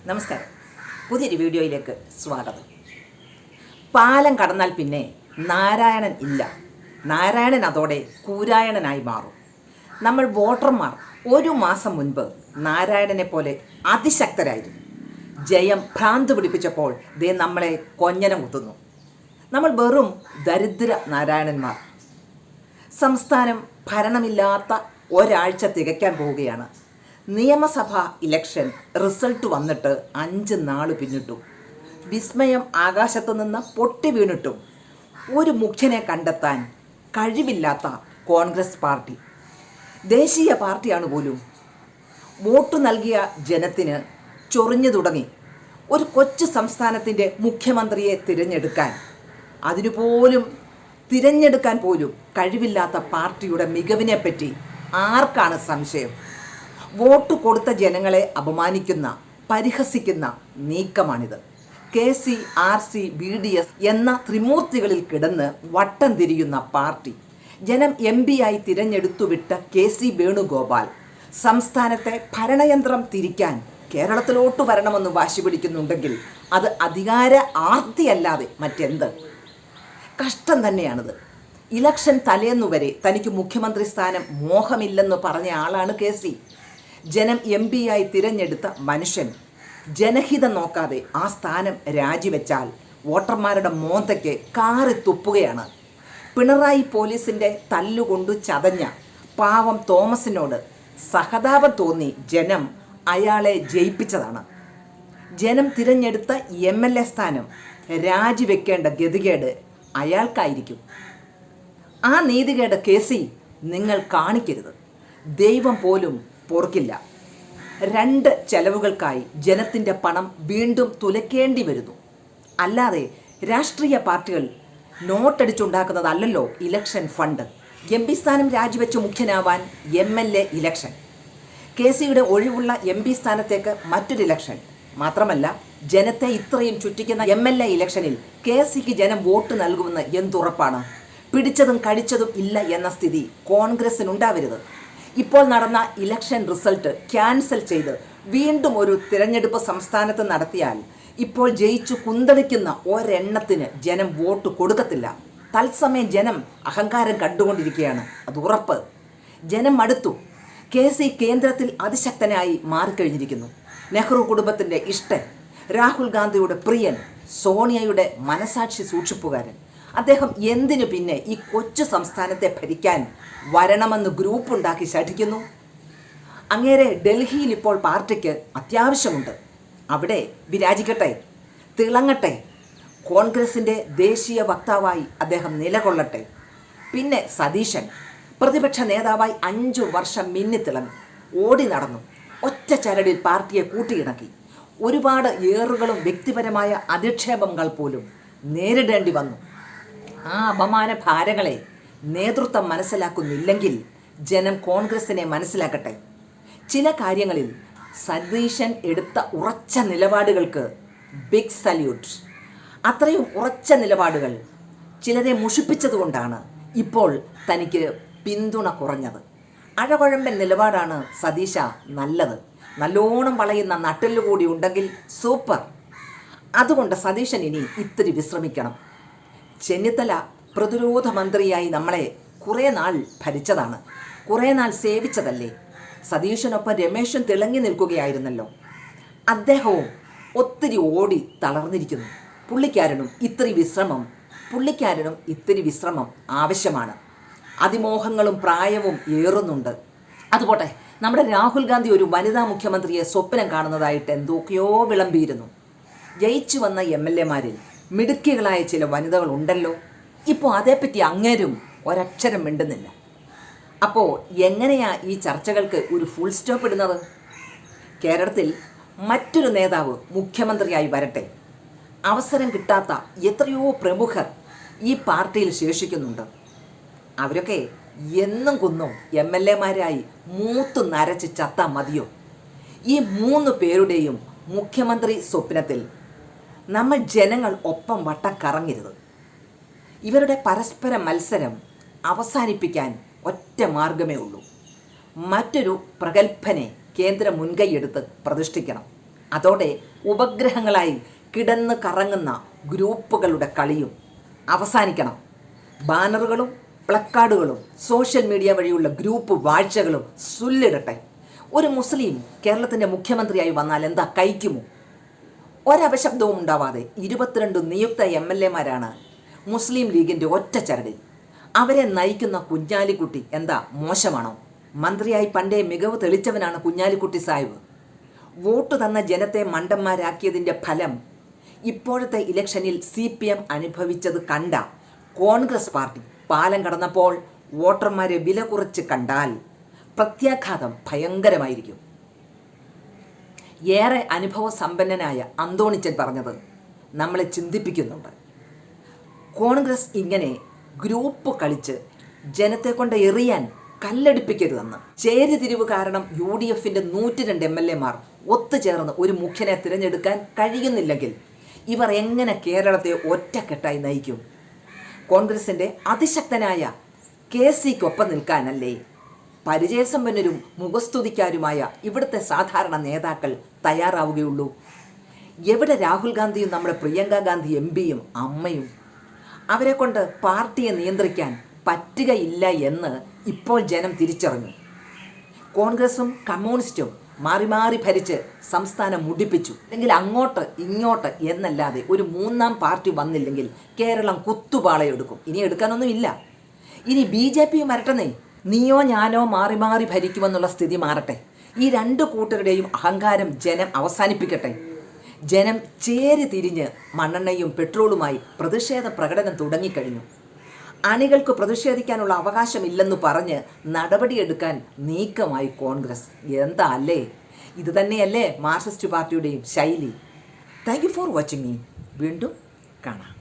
നമസ്കാരം. പുതിയൊരു വീഡിയോയിലേക്ക് സ്വാഗതം. പാലം കടന്നാൽ പിന്നെ നാരായണൻ ഇല്ല. നാരായണൻ അതോടെ കൂരായണനായി മാറും. നമ്മൾ വോട്ടർമാർ ഒരു മാസം മുൻപ് നാരായണനെ പോലെ അതിശക്തരായിരുന്നു. ജയം ഭ്രാന്ത് പിടിപ്പിച്ചപ്പോൾ ദേ നമ്മളെ കൊഞ്ഞനം കുത്തുന്നു. നമ്മൾ വെറും ദരിദ്ര നാരായണന്മാർ. സംസ്ഥാനം ഭരണമില്ലാത്ത ഒരാഴ്ച തികയ്ക്കാൻ പോവുകയാണ്. നിയമസഭാ ഇലക്ഷൻ റിസൾട്ട് വന്നിട്ട് 5 നാൾ പിന്നിട്ടു. വിസ്മയം ആകാശത്തു നിന്ന് പൊട്ടി വീണിട്ടും ഒരു മുഖ്യനെ കണ്ടെത്താൻ കഴിവില്ലാത്ത കോൺഗ്രസ് പാർട്ടി, ദേശീയ പാർട്ടിയാണ് പോലും, വോട്ട് നൽകിയ ജനത്തിന് ചൊറിഞ്ഞു തുടങ്ങി. ഒരു കൊച്ചു സംസ്ഥാനത്തിൻ്റെ മുഖ്യമന്ത്രിയെ തിരഞ്ഞെടുക്കാൻ പോലും കഴിവില്ലാത്ത പാർട്ടിയുടെ മികവിനെപ്പറ്റി ആർക്കാണ് സംശയം? വോട്ട് കൊടുത്ത ജനങ്ങളെ അപമാനിക്കുന്ന, പരിഹസിക്കുന്ന നീക്കമാണിത്. KC, RC, BDS എന്ന ത്രിമൂർത്തികളിൽ കിടന്ന് വട്ടം തിരിയുന്ന പാർട്ടി. ജനം MP ആയി തിരഞ്ഞെടുത്തുവിട്ട KC വേണുഗോപാൽ സംസ്ഥാനത്തെ ഭരണയന്ത്രം തിരിക്കാൻ കേരളത്തിലോട്ട് വരണമെന്ന് വാശി പിടിക്കുന്നുണ്ടെങ്കിൽ അത് അധികാര ആർത്തിയല്ലാതെ മറ്റെന്ത്? കഷ്ടം തന്നെയാണിത്. ഇലക്ഷൻ തലേന്നുവരെ തനിക്ക് മുഖ്യമന്ത്രി സ്ഥാനം മോഹമില്ലെന്ന് പറഞ്ഞ ആളാണ് KC. ജനം MP ആയി തിരഞ്ഞെടുത്ത മനുഷ്യൻ ജനഹിതം നോക്കാതെ ആ സ്ഥാനം രാജിവെച്ചാൽ വോട്ടർമാരുടെ മോന്തയ്ക്ക് കാറി തുപ്പുകയാണ്. പിണറായി പോലീസിൻ്റെ തല്ലുകൊണ്ടു ചതഞ്ഞ പാവം തോമസിനോട് സഹതാപം തോന്നി ജനം അയാളെ ജയിപ്പിച്ചതാണ്. ജനം തിരഞ്ഞെടുത്ത MLA സ്ഥാനം രാജിവെക്കേണ്ട ഗതികേട് അയാൾക്കായിരിക്കും. ആ നീതികേട് KC നിങ്ങൾ കാണിക്കരുത്. ദൈവം പോലും പൊറുക്കില്ല. 2 ചെലവുകൾക്കായി ജനത്തിൻ്റെ പണം വീണ്ടും തുലയ്ക്കേണ്ടി വരുന്നു. അല്ലാതെ രാഷ്ട്രീയ പാർട്ടികൾ നോട്ടടിച്ചുണ്ടാക്കുന്നതല്ലല്ലോ ഇലക്ഷൻ ഫണ്ട്. MP സ്ഥാനം രാജിവെച്ച് മുഖ്യനാവാൻ MLA ഇലക്ഷൻ, KCയുടെ ഒഴിവുള്ള MP സ്ഥാനത്തേക്ക് മറ്റൊരു ഇലക്ഷൻ. മാത്രമല്ല, ജനത്തെ ഇത്രയും ചുറ്റിക്കുന്ന MLA ഇലക്ഷനിൽ KCക്ക് ജനം വോട്ട് നൽകുമെന്ന് എന്തുറപ്പാണ്? പിടിച്ചതും കടിച്ചതും ഇല്ല എന്ന സ്ഥിതി കോൺഗ്രസിനുണ്ടാവരുത്. ഇപ്പോൾ നടന്ന ഇലക്ഷൻ റിസൾട്ട് ക്യാൻസൽ ചെയ്ത് വീണ്ടും ഒരു തിരഞ്ഞെടുപ്പ് സംസ്ഥാനത്ത് നടത്തിയാൽ ഇപ്പോൾ ജയിച്ചു കുന്തളിക്കുന്ന ഒരെണ്ണത്തിന് ജനം വോട്ട് കൊടുക്കത്തില്ല. തത്സമയം ജനം അഹങ്കാരം കണ്ടുകൊണ്ടിരിക്കുകയാണ്, അത് ഉറപ്പ്. ജനം മടുത്തു. KC കേന്ദ്രത്തിൽ അതിശക്തനായി മാറിക്കഴിഞ്ഞിരിക്കുന്നു. നെഹ്റു കുടുംബത്തിൻ്റെ ഇഷ്ടൻ, രാഹുൽ ഗാന്ധിയുടെ പ്രിയൻ, സോണിയയുടെ മനസാക്ഷി സൂക്ഷിപ്പുകാരൻ. അദ്ദേഹം എന്തിനു പിന്നെ ഈ കൊച്ചു സംസ്ഥാനത്തെ ഭരിക്കാൻ വരണമെന്ന് ഗ്രൂപ്പുണ്ടാക്കി ശഠിക്കുന്നു? അങ്ങേരെ ഡൽഹിയിൽ ഇപ്പോൾ പാർട്ടിക്ക് അത്യാവശ്യമുണ്ട്. അവിടെ വിരാജിക്കട്ടെ, തിളങ്ങട്ടെ. കോൺഗ്രസിൻ്റെ ദേശീയ വക്താവായി അദ്ദേഹം നിലകൊള്ളട്ടെ. പിന്നെ സതീശൻ പ്രതിപക്ഷ നേതാവായി 5 വർഷം മിന്നിത്തിളങ്ങി, ഓടി നടന്നു, ഒറ്റ ചരടിൽ പാർട്ടിയെ കൂട്ടിയിണക്കി. ഒരുപാട് ഏറുകളും വ്യക്തിപരമായ അധിക്ഷേപങ്ങൾ പോലും നേരിടേണ്ടി വന്നു. ആ അപമാന ഭാരങ്ങളെ നേതൃത്വം മനസ്സിലാക്കുന്നില്ലെങ്കിൽ ജനം കോൺഗ്രസിനെ മനസ്സിലാക്കട്ടെ. ചില കാര്യങ്ങളിൽ സതീശൻ എടുത്ത ഉറച്ച നിലപാടുകൾക്ക് ബിഗ് സല്യൂട്ട്. അത്രയും ഉറച്ച നിലപാടുകൾ ചിലരെ മുഷിപ്പിച്ചതുകൊണ്ടാണ് ഇപ്പോൾ തനിക്ക് പിന്തുണ കുറഞ്ഞത്. അഴകുഴമ്പൻ നിലപാടാണ് സതീശ നല്ലത്. നല്ലോണം വളയുന്ന നട്ടെല്ലുകൂടി ഉണ്ടെങ്കിൽ സൂപ്പർ. അതുകൊണ്ട് സതീശൻ ഇനി ഇത്തിരി വിശ്രമിക്കണം. ചെന്നിത്തല പ്രതിരോധ മന്ത്രിയായി നമ്മളെ കുറേ നാൾ ഭരിച്ചതാണ്, കുറേ നാൾ സേവിച്ചതല്ലേ. സതീശനൊപ്പം രമേശൻ തിളങ്ങി നിൽക്കുകയായിരുന്നല്ലോ. അദ്ദേഹവും ഒത്തിരി ഓടി തളർന്നിരിക്കുന്നു. പുള്ളിക്കാരനും ഇത്തിരി വിശ്രമം ആവശ്യമാണ്. അതിമോഹങ്ങളും പ്രായവും ഏറുന്നുണ്ട്. അതുപോട്ടെ, നമ്മുടെ രാഹുൽ ഗാന്ധി ഒരു വനിതാ മുഖ്യമന്ത്രിയെ സ്വപ്നം കാണുന്നതായിട്ട് എന്തൊക്കെയോ വിളമ്പിയിരുന്നു. ജയിച്ചു വന്ന MLAമാരിൽ മിടുക്കികളായ ചില വനിതകൾ ഉണ്ടല്ലോ. ഇപ്പോൾ അതേപ്പറ്റി അങ്ങേരും ഒരക്ഷരം മിണ്ടുന്നില്ല. അപ്പോൾ എങ്ങനെയാ ഈ ചർച്ചകൾക്ക് ഒരു ഫുൾ സ്റ്റോപ്പ് ഇടുന്നത്? കേരളത്തിൽ മറ്റൊരു നേതാവ് മുഖ്യമന്ത്രിയായി വരട്ടെ. അവസരം കിട്ടാത്ത എത്രയോ പ്രമുഖർ ഈ പാർട്ടിയിൽ ശേഷിക്കുന്നുണ്ട്. അവരൊക്കെ എന്നും കുന്നും MLAമാരായി മൂത്തു നരച്ച് ചത്താ മതിയോ? ഈ 3 പേരുടെയും മുഖ്യമന്ത്രി സ്വപ്നത്തിൽ നമ്മൾ ജനങ്ങൾ ഒപ്പം വട്ടം കറങ്ങരുത്. ഇവരുടെ പരസ്പര മത്സരം അവസാനിപ്പിക്കാൻ ഒറ്റ മാർഗമേ ഉള്ളൂ. മറ്റൊരു പ്രഗത്ഭനെ കേന്ദ്ര മുൻകൈയെടുത്ത് പ്രതിഷ്ഠിക്കണം. അതോടെ ഉപഗ്രഹങ്ങളായി കിടന്ന് കറങ്ങുന്ന ഗ്രൂപ്പുകളുടെ കളിയും അവസാനിക്കണം. ബാനറുകളും പ്ലക്കാർഡുകളും സോഷ്യൽ മീഡിയ വഴിയുള്ള ഗ്രൂപ്പ് വാഴ്ചകളും സുല്ലിടട്ടെ. ഒരു മുസ്ലിം കേരളത്തിൻ്റെ മുഖ്യമന്ത്രിയായി വന്നാൽ എന്താ കഴിക്കുമോ? ഒരപശബ്ദവും ഉണ്ടാവാതെ 22 നിയുക്ത MLA-മാരാണ് മുസ്ലിം ലീഗിൻ്റെ ഒറ്റ ചരടിൽ. അവരെ നയിക്കുന്ന കുഞ്ഞാലിക്കുട്ടി എന്താ മോശമാണോ? മന്ത്രിയായി പണ്ടേ മികവ് തെളിച്ചവനാണ് കുഞ്ഞാലിക്കുട്ടി സാഹിബ്. വോട്ട് തന്ന ജനത്തെ മണ്ടന്മാരാക്കിയതിൻ്റെ ഫലം ഇപ്പോഴത്തെ ഇലക്ഷനിൽ CPM അനുഭവിച്ചത് കണ്ട കോൺഗ്രസ് പാർട്ടി പാലം കടന്നപ്പോൾ വോട്ടർമാരെ വില കുറച്ച് കണ്ടാൽ പ്രത്യാഘാതം ഭയങ്കരമായിരിക്കും. ഏറെ അനുഭവ സമ്പന്നനായ അന്തോണിച്ചൻ പറഞ്ഞത് നമ്മളെ ചിന്തിപ്പിക്കുന്നുണ്ട്. കോൺഗ്രസ് ഇങ്ങനെ ഗ്രൂപ്പ് കളിച്ച് ജനത്തെ കൊണ്ട് എറിയാൻ കല്ലെടുപ്പിക്കരുതെന്ന്. ചേരിതിരിവ് കാരണം UDFൻ്റെ 102 MLA-മാർ ഒത്തുചേർന്ന് ഒരു മുഖ്യനെ തിരഞ്ഞെടുക്കാൻ കഴിയുന്നില്ലെങ്കിൽ ഇവർ എങ്ങനെ കേരളത്തെ ഒറ്റക്കെട്ടായി നയിക്കും? കോൺഗ്രസിൻ്റെ അതിശക്തനായ KC-ക്കൊപ്പം നിൽക്കാനല്ലേ പരിചയസമ്പന്നരും മുഖസ്തുതിക്കാരുമായ ഇവിടുത്തെ സാധാരണ നേതാക്കൾ തയ്യാറാവുകയുള്ളൂ? എവിടെ രാഹുൽ ഗാന്ധിയും നമ്മുടെ പ്രിയങ്ക ഗാന്ധി MP-യും അമ്മയും? അവരെ കൊണ്ട് പാർട്ടിയെ നിയന്ത്രിക്കാൻ പറ്റുകയില്ല എന്ന് ഇപ്പോൾ ജനം തിരിച്ചറിഞ്ഞു. കോൺഗ്രസും കമ്മ്യൂണിസ്റ്റും മാറി മാറി ഭരിച്ച് സംസ്ഥാനം മുടിപ്പിച്ചു. അല്ലെങ്കിൽ അങ്ങോട്ട് ഇങ്ങോട്ട് എന്നല്ലാതെ ഒരു മൂന്നാം പാർട്ടി വന്നില്ലെങ്കിൽ കേരളം കുത്തുപാളയെടുക്കും. ഇനി എടുക്കാനൊന്നുമില്ല. ഇനി BJP വരട്ടെന്നേ. നീയോ ഞാനോ മാറി മാറി ഭരിക്കുമെന്നുള്ള സ്ഥിതി മാറട്ടെ. ഈ രണ്ട് കൂട്ടരുടെയും അഹങ്കാരം ജനം അവസാനിപ്പിക്കട്ടെ. ജനം ചേരി തിരിഞ്ഞ് മണ്ണെണ്ണയും പെട്രോളുമായി പ്രതിഷേധ പ്രകടനം തുടങ്ങിക്കഴിഞ്ഞു. അണികൾക്ക് പ്രതിഷേധിക്കാനുള്ള അവകാശമില്ലെന്ന് പറഞ്ഞ് നടപടിയെടുക്കാൻ നീക്കമായി കോൺഗ്രസ്. എന്താ അല്ലേ? ഇത് തന്നെയല്ലേ മാർക്സിസ്റ്റ് പാർട്ടിയുടെയും ശൈലി? Thank you for watching me. വീണ്ടും കാണാം.